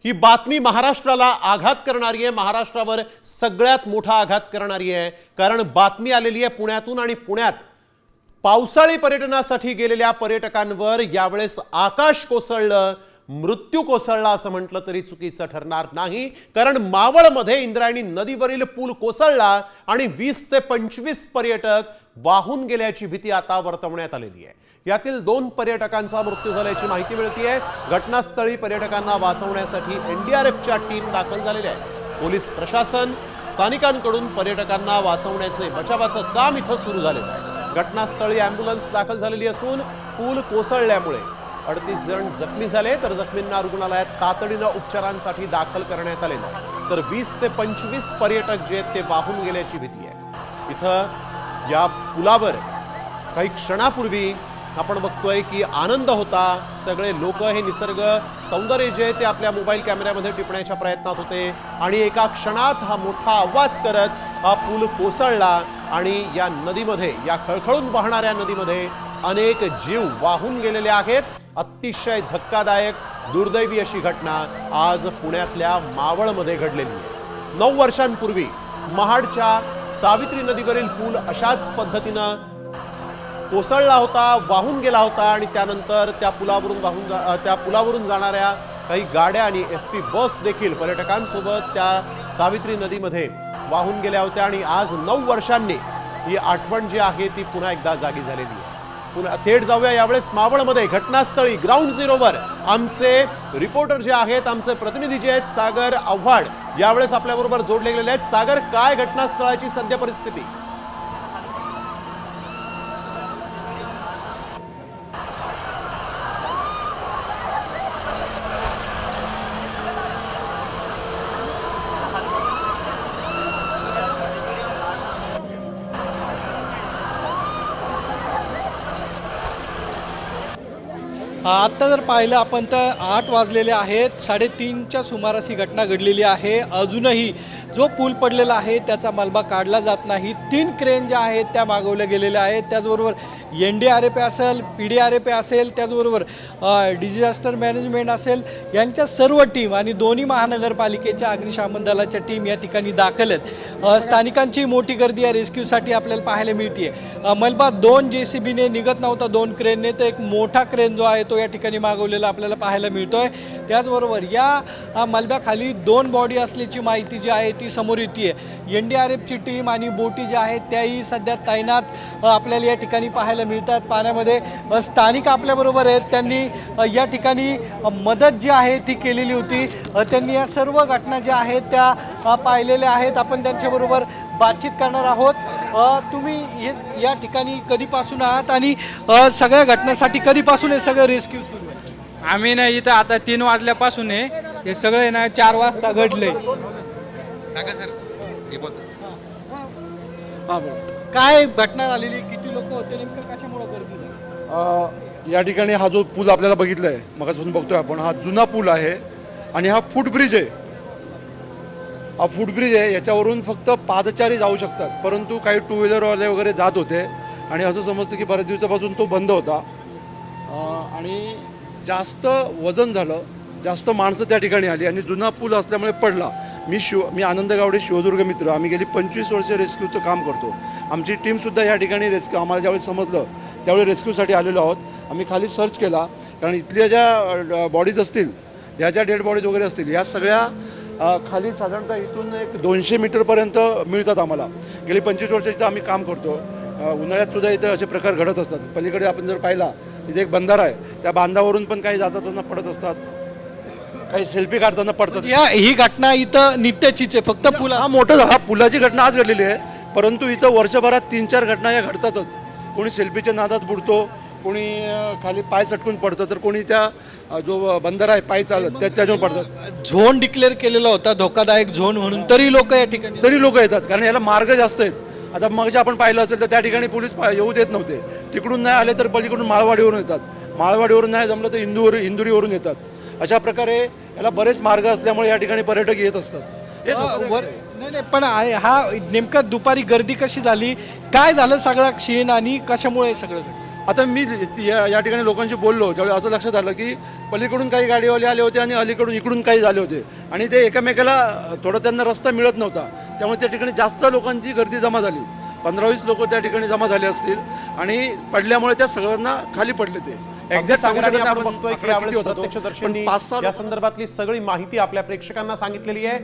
ही बातमी महाराष्ट्राला आघात करणारी आहे, महाराष्ट्रावर सगळ्यात मोठा आघात करणारी आहे। कारण बातमी आलेली आहे पुण्यातून आणि पुण्यात पावसाळी पर्यटनासाठी गेलेल्या पर्यटकांवर यावेळेस आकाश कोसळलं, मृत्यू कोसळला असं म्हटलं तरी चुकीचं ठरणार नाही। कारण मावळमध्ये इंद्रायणी नदीवरील पूल कोसळला आणि 20 ते 25 पर्यटक वाहून गेल्याची भीती आता वर्तवण्यात आलेली आहे। यातील 2 पर्यटकांचा मृत्यू झाल्याची माहिती मिळतेय। घटनास्थळी पर्यटकांना वाचवण्यासाठी एनडीआरएफच्या टीम दाखल झालेल्या आहेत। पोलीस प्रशासन स्थानिकांकडून पर्यटकांना वाचवण्याचे बचावाचं काम इथं सुरू झालेलं आहे। घटनास्थळी ॲम्ब्युलन्स दाखल झालेली असून पूल कोसळल्यामुळे 38 जण जखमी झाले, तर जखमींना रुग्णालयात तातडीनं उपचारांसाठी दाखल करण्यात आलेलं आहे। तर 20 ते 25 पर्यटक जे आहेत ते वाहून गेल्याची भीती आहे। इथं या पुलावर काही क्षणापूर्वी आपण बघतोय की आनंद होता। सगळे लोक हे निसर्ग सौंदर्य जे ते आपल्या मोबाईल कॅमेऱ्यामध्ये टिपण्याच्या प्रयत्नात होते आणि एका क्षणात हा मोठा आवाज करत हा पूल कोसळला आणि या नदीमध्ये, या खळखळून वाहणाऱ्या नदीमध्ये अनेक जीव वाहून गेलेले आहेत। अतिशय धक्कादायक दुर्दैवी अशी घटना आज पुण्यातल्या मावळमध्ये घडलेली आहे। 9 वर्षांपूर्वी महाडच्या सावित्री नदीवरील पूल अशाच पद्धतीनं कोसळला होता, वाहून गेला होता आणि त्यानंतर त्या पुलावरून जाणाऱ्या काही गाड्या आणि एसटी बस देखील पर्यटकांसोबत त्या सावित्री नदीमध्ये वाहून गेल्या होत्या आणि आज 9 वर्षांनी ही आठवण जी आहे ती पुन्हा एकदा जागी झालेली आहे। पुन्हा थेट जाऊया यावेळेस मावळमध्ये घटनास्थळी ग्राउंड झिरोवर आमचे रिपोर्टर जे आहेत, आमचे प्रतिनिधी जे आहेत सागर आव्हाड यावेळेस आपल्याबरोबर जोडले गेलेले आहेत। सागर, काय घटनास्थळाची सध्या परिस्थिती? आत्ता जर पाहिलं आपण तर 8 वाजलेले आहेत, 3:30च्या सुमारास ही घटना घडलेली आहे। अजूनही जो पूल पडलेला आहे त्याचा मलबा काढला जात नाही। 3 क्रेन ज्या आहेत त्या मागवल्या गेलेल्या आहेत। त्याचबरोबर एनडीआरएफ असेल, पीडीआरएफ असेल, त्याचबरोबर डिझास्टर मॅनेजमेंट असेल, यांच्या सर्व टीम आणि दोन्ही महानगरपालिकेच्या अग्निशमन दलाच्या टीम या ठिकाणी दाखल आहेत। स्थानिकांची मोठी गर्दी या रेस्क्यूसाठी आपल्याला पाहायला मिळते। मलबा 2 JCBने निघत नव्हता, 2 क्रेनने, तर एक मोठा क्रेन जो आहे तो या ठिकाणी मागवलेला आपल्याला पाहायला मिळतोय। त्याचबरोबर या मलब्याखाली 2 बॉडी असल्याची माहिती जी आहे ती समोर येते। एनडीआरएफची टीम आणि बोटी ज्या आहेत त्याही सध्या तैनात आपल्याला या ठिकाणी पाहायला मिळतात पाण्यामध्ये। स्थानिक आपल्याबरोबर आहेत, त्यांनी या ठिकाणी मदत जी आहे ती केलेली होती। त्यांनी या सर्व घटना ज्या आहेत त्या पाहिलेल्या आहेत। आपण त्यांच्याबरोबर बातचीत करणार आहोत। तुम्ही या ठिकाणी कधीपासून आहात आणि सगळ्या घटनांसाठी कधीपासून हे सगळं रेस्क्यू सुरू आहे? आम्ही ना इथं आता 3 वाजल्यापासून आहे, हे सगळे ना 4 वाजता घडले। सांगा सर, हे बोल। काय घटना झालेली, किती लोक होते, नेमकं कशामुळे गर्दी झाली? या ठिकाणी हा जो पूल आपल्याला बघितलाय, मगापासून बघतोय आपण, हा जुना पूल आहे आणि हा फुटब्रिज आहे। हा फुटब्रिज आहे, याच्यावरून फक्त पादचारी जाऊ शकतात, परंतु काही 2 व्हीलरवाले वगैरे जात होते आणि असं समजतं की बऱ्याच दिवसापासून तो बंद होता आणि जास्त वजन झालं, जास्त माणसं त्या ठिकाणी आली आणि जुना पूल असल्यामुळे पडला। मी आनंद गावडे, शिवदुर्ग मित्र, आम्ही गेली 25 वर्ष रेस्क्यूचं काम करतो। आमची टीमसुद्धा या ठिकाणी आम्हाला ज्यावेळी समजलं त्यावेळी रेस्क्यूसाठी आलेलो आहोत। आम्ही खाली सर्च केला, कारण इथल्या ज्या बॉडीज असतील, ह्या ज्या डेड बॉडीज वगैरे असतील, या सगळ्या खाली साधारणतः इथून एक 200 मीटरपर्यंत मिळतात आम्हाला। गेली 25 वर्ष इथं आम्ही काम करतो। उन्हाळ्यातसुद्धा इथं असे प्रकार घडत असतात। पलीकडे आपण जर पाहिला, इथे एक बंधारा आहे, त्या बांधावरून पण काही जाताना पडत असतात, काही सेल्फी काढताना पडतात। ही घटना इथं नित्याचीच आहे, फक्त पूल हा पुलाची घटना आज घडलेली आहे, परंतु इथं वर्षभरात 3-4 घटना या घडतातच। कोणी सेल्फीच्या नादात बुडतो, कोणी खाली पाय सटकून पडतं, तर कोणी त्या जो बंधारा आहे पाय चालत त्याच्यावर पडतात। झोन डिक्लेअर केलेला होता, धोकादायक झोन म्हणून, तरी लोक या ठिकाणी येतात, कारण याला मार्ग जास्त आहेत। आता मग जे आपण पाहिलं असेल तर त्या ठिकाणी पोलीस येऊ देत नव्हते, तिकडून नाही आले तर पलीकडून माळवाडीवरून येतात, माळवाडीवरून नाही जमलं तर इंदुरीवरून येतात। अशा प्रकारे याला बरेच मार्ग असल्यामुळे या ठिकाणी पर्यटक येत असतात। नाही, पण हा नेमका दुपारी गर्दी कशी झाली, काय झालं सगळा क्षीण आणि कशामुळे सगळं? आता मी या ठिकाणी लोकांशी बोललो त्यावेळी असं लक्षात आलं की पलीकडून काही गाडीवाले आले होते आणि अलीकडून इकडून काही झाले होते आणि ते एकमेकाला थोडं त्यांना रस्ता मिळत नव्हता, त्यामुळे त्या ठिकाणी जास्त लोकांची गर्दी जमा झाली. 15-20 लोक त्या ठिकाणी जमा झाले असतील आणि पडल्यामुळे त्या सगळ्यांना खाली पडले ते. अगदी सागराने सांगू शकत आपण नाही बघतोय की आकडा किती यावेळेस होता तो, पण प्रत्यक्षदर्शींनी 5-6 या संदर्भातली सगळी माहिती आपल्या प्रेक्षकांना सांगितलेली आहे.